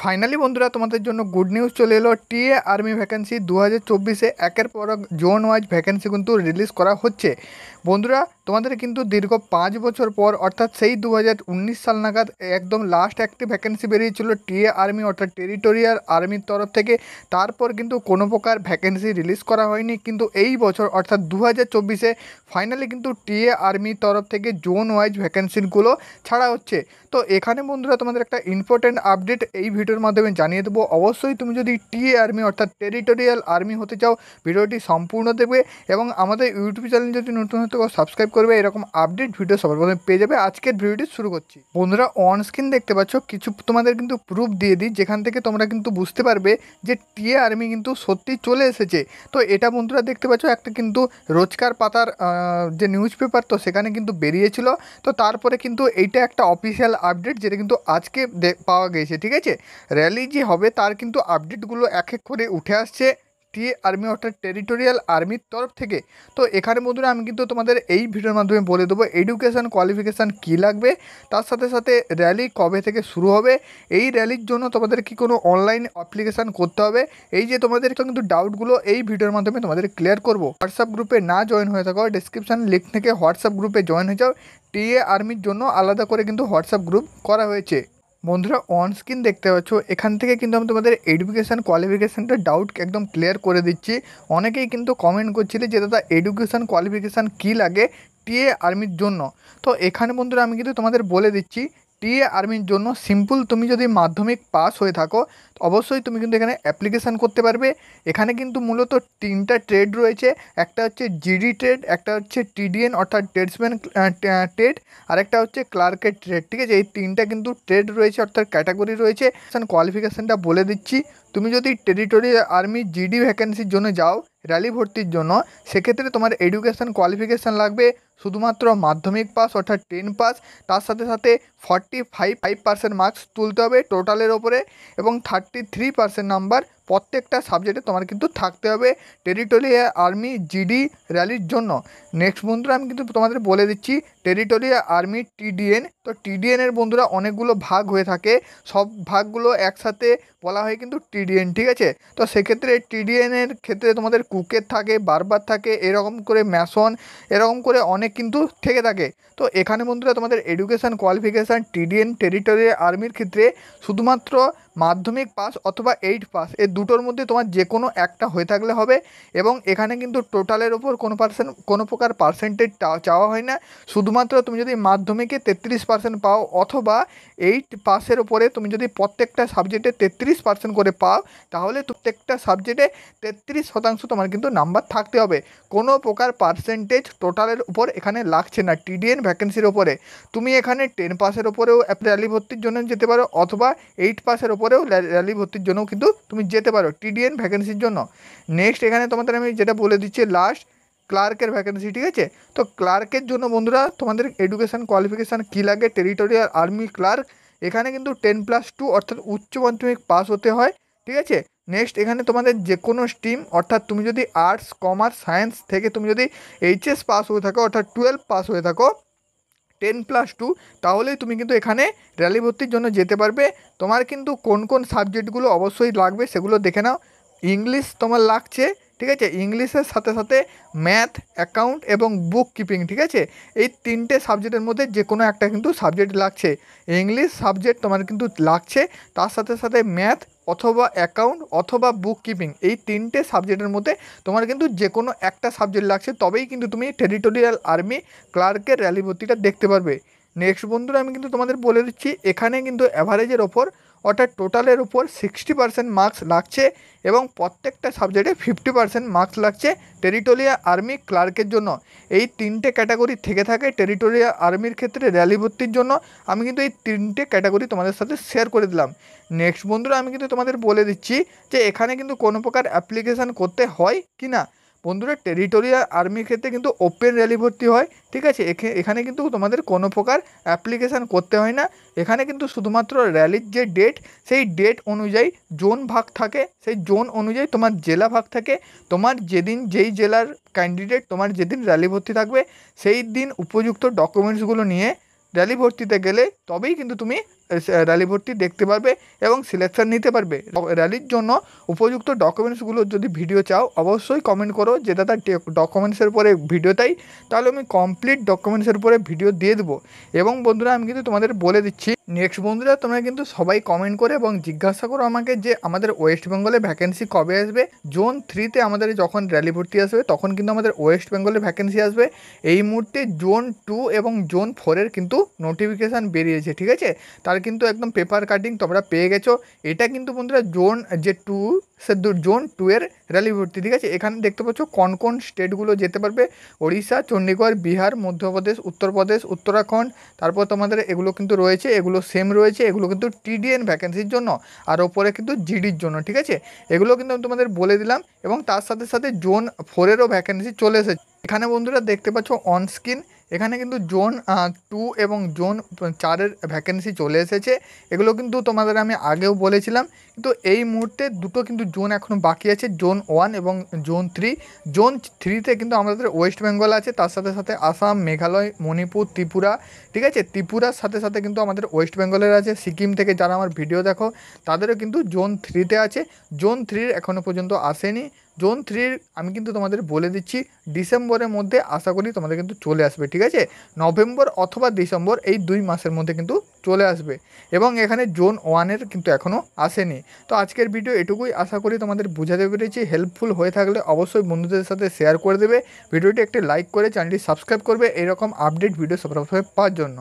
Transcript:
Finally বন্ধুরা তোমাদের জন্য গুড নিউজ চলে এলো। টিএ আর্মি ভ্যাকেন্সি 2024-এ একের পর এক জোন ওয়াইজ ভ্যাকেন্সি কিন্তু রিলিজ করা হচ্ছে। বন্ধুরা তোমাদের কিন্তু দীর্ঘ 5 বছর পর অর্থাৎ সেই 2019 সাল নাগাদ একদম লাস্ট একটি ভ্যাকেন্সি বেরিয়েছিল টিএ আর্মি অর্থাৎ টেরিটোরিয়াল আর্মির তরফ থেকে। তারপর কিন্তু কোনো প্রকার ভ্যাকেন্সি রিলিজ করা হয়নি, কিন্তু এই বছর অর্থাৎ 2024-এ ফাইনালি কিন্তু টিএ আর্মির তরফ থেকে জোন ওয়াইজ ভ্যাকেন্সিগুলো ছাড়া হচ্ছে। তো এখানে বন্ধুরা তোমাদের একটা ইম্পর্টেন্ট আপডেট এই ভিডিওর মাধ্যমে জানিয়ে দেবো। অবশ্যই তুমি যদি টিএ আর্মি অর্থাৎ টেরিটোরিয়াল আর্মি হতে চাও ভিডিওটি সম্পূর্ণ দেখবে এবং আমাদের ইউটিউব চ্যানেল যদি নতুন হতে সাবস্ক্রাইব করবে। এরকম আপডেট ভিডিও সবার প্রথমে পেয়ে যাবে। আজকের ভিডিওটি শুরু করছি। বন্ধুরা অন স্ক্রিন দেখতে পাচ্ছ কিছু তোমাদের কিন্তু প্রুফ দিয়ে দিই, যেখান থেকে তোমরা কিন্তু বুঝতে পারবে যে টিএ আর্মি কিন্তু সত্যি চলে এসেছে। তো এটা বন্ধুরা দেখতে পাচ্ছ একটা কিন্তু রোজকার পাতার যে নিউজ পেপার, তো সেখানে কিন্তু বেরিয়েছিল। তো তারপরে কিন্তু এইটা একটা অফিসিয়াল আপডেট যেটা কিন্তু আজকে পাওয়া গেছে। ঠিক আছে, র্যালি যে হবে তার কিন্তু আপডেটগুলো এক এক করে উঠে আসছে টিএ আর্মি অর্থাৎ টেরিটোরিয়াল আর্মির তরফ থেকে। তো এখানে বন্ধুরা আমি কিন্তু তোমাদের এই ভিডিওর মাধ্যমে বলে দেবো এডুকেশান কোয়ালিফিকেশান কী লাগবে, তার সাথে সাথে র্যালি কবে থেকে শুরু হবে, এই র্যালির জন্য তোমাদের কি কোনো অনলাইন অ্যাপ্লিকেশান করতে হবে, এই যে তোমাদের কিন্তু ডাউটগুলো এই ভিডিওর মাধ্যমে তোমাদের ক্লিয়ার করবো। হোয়াটসঅ্যাপ গ্রুপে না জয়েন হয়ে থাকো ডিসক্রিপশান লিঙ্ক থেকে হোয়াটসঅ্যাপ গ্রুপে জয়েন হয়ে যাও। টিএ আর্মির জন্য আলাদা করে কিন্তু হোয়াটসঅ্যাপ গ্রুপ করা হয়েছে। বন্ধুরা অন স্ক্রিন দেখতে পাচ্ছ, এখান থেকে কিন্তু আমি তোমাদের এডুকেশান কোয়ালিফিকেশানটা ডাউট একদম ক্লিয়ার করে দিচ্ছি। অনেকেই কিন্তু কমেন্ট করছিলে যে দাদা এডুকেশান কোয়ালিফিকেশান কী লাগে টিএ আর্মির জন্য। তো এখানে বন্ধুরা আমি কিন্তু তোমাদের বলে দিচ্ছি টিএ আর্মির জন্য সিম্পল, তুমি যদি মাধ্যমিক পাস হয়ে থাকো অবশ্যই তুমি কিন্তু এখানে অ্যাপ্লিকেশান করতে পারবে। এখানে কিন্তু মূলত 3টা ট্রেড রয়েছে, একটা হচ্ছে জিডি ট্রেড, একটা হচ্ছে টিডিএন অর্থাৎ ট্রেডসম্যান ট্রেড, আর একটা হচ্ছে ক্লার্কের ট্রেড। ঠিক আছে, এই 3টা কিন্তু ট্রেড রয়েছে অর্থাৎ ক্যাটাগরি রয়েছে। কোয়ালিফিকেশানটা বলে দিচ্ছি, তুমি যদি টেরিটোরিয়াল আর্মি জিডি ভ্যাকেন্সির জন্য যাও র্যালি ভর্তির জন্য, সেক্ষেত্রে তোমার এডুকেশান কোয়ালিফিকেশান লাগবে শুধুমাত্র মাধ্যমিক পাস অর্থাৎ 10 পাস, তার সাথে সাথে 45% মার্কস তুলতে হবে টোটালের ওপরে এবং 33% নাম্বার প্রত্যেকটা সাবজেক্টে তোমার কিন্তু থাকতে হবে টেরিটোরিয়াল আর্মি জিডি র্যালির জন্য। নেক্সট বন্ধুরা আমি কিন্তু তোমাদের বলে দিচ্ছি টেরিটোরিয়াল আর্মি টিডিএন। তো টিডিএনের বন্ধুরা অনেকগুলো ভাগ হয়ে থাকে, সব ভাগগুলো একসাথে বলা হয় কিন্তু টিডিএন। ঠিক আছে, তো সেক্ষেত্রে টিডিএনের ক্ষেত্রে তোমাদের কুকের থাকে, বারবার থাকে, এরকম করে ম্যাসন, এরকম করে অনেক কিন্তু থেকে থাকে। তো এখানে বন্ধুরা তোমাদের এডুকেশান কোয়ালিফিকেশান টিডিএন টেরিটোরিয়াল আর্মির ক্ষেত্রে শুধুমাত্র মাধ্যমিক পাস অথবা 8 পাস, এই দুটোর মধ্যে তোমার যে কোনো একটা হয়ে থাকলে হবে। এবং এখানে কিন্তু টোটালের ওপর কোনো প্রকার পার্সেন্টেজ চাওয়া হয় না। শুধুমাত্র তুমি যদি মাধ্যমিকে 33% পাও অথবা 8 পাসের ওপরে তুমি যদি প্রত্যেকটা সাবজেক্টে 33% করে পাও, তাহলে প্রত্যেকটা সাবজেক্টে 33% তোমার কিন্তু নাম্বার থাকতে হবে। কোনো প্রকার পার্সেন্টেজ টোটালের উপর এখানে লাগছে না টিডিএন ভ্যাকেন্সির ওপরে। তুমি এখানে 10 পাসের ওপরেও র্যালি ভর্তির জন্য যেতে পারো অথবা 8 পাসের ওপরেও র্যালি ভর্তির জন্যও কিন্তু তুমি যেতে পারো টিডিএন ভ্যাকেন্সির জন্য। নেক্সট এখানে তোমাদের আমি যেটা বলে দিচ্ছি লাস্ট ক্লার্কের ভ্যাকেন্সি। ঠিক আছে, তো ক্লার্কের জন্য বন্ধুরা তোমাদের এডুকেশান কোয়ালিফিকেশান কী লাগে টেরিটোরিয়াল আর্মি ক্লার্ক, এখানে কিন্তু 10+2 অর্থাৎ উচ্চ মাধ্যমিক পাস হতে হয়। ঠিক আছে, নেক্সট এখানে তোমাদের যে কোনো স্ট্রিম অর্থাৎ তুমি যদি আর্টস কমার্স সায়েন্স থেকে তুমি যদি এইচএস পাস হয়ে থাকো অর্থাৎ 12 পাস হয়ে থাকো 10+2, তাহলেই তুমি কিন্তু এখানে র্যালি ভর্তির জন্য যেতে পারবে। তোমার কিন্তু কোন কোন সাবজেক্টগুলো অবশ্যই লাগবে সেগুলো দেখে নাও। ইংলিশ তোমার লাগছে, ঠিক আছে, ইংলিশের সাথে সাথে ম্যাথ, অ্যাকাউন্ট এবং বুক কিপিং। ঠিক আছে, এই 3টে সাবজেক্টের মধ্যে যে কোনো একটা কিন্তু সাবজেক্ট লাগছে। ইংলিশ সাবজেক্ট তোমার কিন্তু লাগছে, তার সাথে সাথে ম্যাথ অথবা অ্যাকাউন্ট অথবা বুক কিপিং, এই 3টে সাবজেক্টের মধ্যে তোমার কিন্তু যে কোনো একটা সাবজেক্ট লাগছে, তবেই কিন্তু তুমি টেরিটোরিয়াল আর্মি ক্লার্কের র্যালি ভর্তিটা দেখতে পারবে। নেক্সট বন্ধুরা আমি কিন্তু তোমাদের বলে দিচ্ছি এখানে কিন্তু অ্যাভারেজের ওপর অর্থাৎ টোটালের উপর 60% মার্কস লাগছে এবং প্রত্যেকটা সাবজেক্টে 50% মার্কস লাগছে টেরিটোরিয়াল আর্মি ক্লার্কের জন্য। এই 3টে ক্যাটাগরি থেকে থাকে টেরিটোরিয়াল আর্মির ক্ষেত্রে র্যালি ভর্তির জন্য। আমি কিন্তু এই 3টে ক্যাটাগরি তোমাদের সাথে শেয়ার করে দিলাম। নেক্সট বন্ধুরা আমি কিন্তু তোমাদের বলে দিচ্ছি যে এখানে কিন্তু কোনো প্রকার অ্যাপ্লিকেশান করতে হয় কি না। বন্ধুরা টেরিটোরিয়াল আর্মির ক্ষেত্রে কিন্তু ওপেন র্যালি ভর্তি হয়। ঠিক আছে, এখানে কিন্তু তোমাদের কোনো প্রকার অ্যাপ্লিকেশান করতে হয় না। এখানে কিন্তু শুধুমাত্র র্যালির যে ডেট, সেই ডেট অনুযায়ী জোন ভাগ থাকে, সেই জোন অনুযায়ী তোমার জেলা ভাগ থাকে। তোমার যেদিন যেই জেলার ক্যান্ডিডেট তোমার যেদিন র্যালি ভর্তি থাকবে সেই দিন উপযুক্ত ডকুমেন্টসগুলো নিয়ে র্যালি ভর্তিতে গেলে তবেই কিন্তু তুমি র্যালি ভর্তি দেখতে পারবে এবং সিলেকশন নিতে পারবে। র্যালির জন্য উপযুক্ত ডকুমেন্টসগুলো যদি ভিডিও চাও অবশ্যই কমেন্ট করো যে দাদা ডকুমেন্টসের উপরে ভিডিও চাই, তাহলে আমি কমপ্লিট ডকুমেন্টসের উপরে ভিডিও দিয়ে দেবো। এবং বন্ধুরা আমি কিন্তু তোমাদের বলে দিচ্ছি, নেক্সট বন্ধুরা তোমরা কিন্তু সবাই কমেন্ট করে এবং জিজ্ঞাসা করো আমাকে যে আমাদের ওয়েস্ট বেঙ্গলে ভ্যাকেন্সি কবে আসবে। জোন 3-তে আমাদের যখন র্যালি ভর্তি আসবে তখন কিন্তু আমাদের ওয়েস্ট বেঙ্গলে ভ্যাকেন্সি আসবে। এই মুহূর্তে জোন 2 এবং জোন 4-এর কিন্তু নোটিফিকেশান বেরিয়েছে, ঠিক আছে। তার কিন্তু একদম পেপার কাটিং তোমরা পেয়ে গেছো। এটা কিন্তু বন্ধুরা জোন যে 2 সে জোন 2-এর র্যালি ভর্তি, ঠিক আছে। এখানে দেখতে পাচ্ছ কোন কোন স্টেটগুলো যেতে পারবে, ওড়িশা, চণ্ডীগড়, বিহার, মধ্যপ্রদেশ, উত্তরপ্রদেশ, উত্তরাখণ্ড, তারপর তোমাদের এগুলো কিন্তু রয়েছে, এগুলো সেম রয়েছে, এগুলো কিন্তু টিডিএন ভ্যাকেন্সির জন্য, আর ওপরে কিন্তু জিডির জন্য, ঠিক আছে। এগুলো কিন্তু আমি তোমাদের বলে দিলাম। এবং তার সাথে সাথে জোন 4-এরও ভ্যাকেন্সি চলে এসেছে। এখানে বন্ধুরা দেখতে পাচ্ছ অন স্ক্রিন, এখানে কিন্তু জোন 2 এবং জোন 4-এর ভ্যাকেন্সি চলে এসেছে। এগুলো কিন্তু তোমাদের আমি আগেও বলেছিলাম, কিন্তু এই মুহূর্তে দুটো কিন্তু জোন এখনও বাকি আছে, জোন 1 এবং জোন 3। জোন 3-তে কিন্তু আমাদের ওয়েস্ট বেঙ্গল আছে, তার সাথে সাথে আসাম, মেঘালয়, মণিপুর, ত্রিপুরা, ঠিক আছে। ত্রিপুরার সাথে সাথে কিন্তু আমাদের ওয়েস্ট বেঙ্গলের আছে, সিকিম থেকে যারা আমার ভিডিও দেখো তাদেরও কিন্তু জোন 3-তে আছে। জোন 3 এখনও পর্যন্ত আসেনি। জোন 3 আমি কিন্তু তোমাদের বলে দিচ্ছি ডিসেম্বরের মধ্যে আশা করি তোমাদের কিন্তু চলে আসবে, ঠিক আছে। নভেম্বর অথবা ডিসেম্বর এই 2 মাসের মধ্যে কিন্তু চলে আসবে। এবং এখানে জোন 1-এর কিন্তু এখনও আসেনি। তো আজকের ভিডিও এটুকুই, আশা করি তোমাদের বোঝাতে পেরেছি। হেল্পফুল হয়ে থাকলে অবশ্যই বন্ধুদের সাথে শেয়ার করে দেবে, ভিডিওটি একটি লাইক করে চ্যানেলটি সাবস্ক্রাইব করবে এরকম আপডেট ভিডিও সবার প্রথমে পাওয়ার জন্য।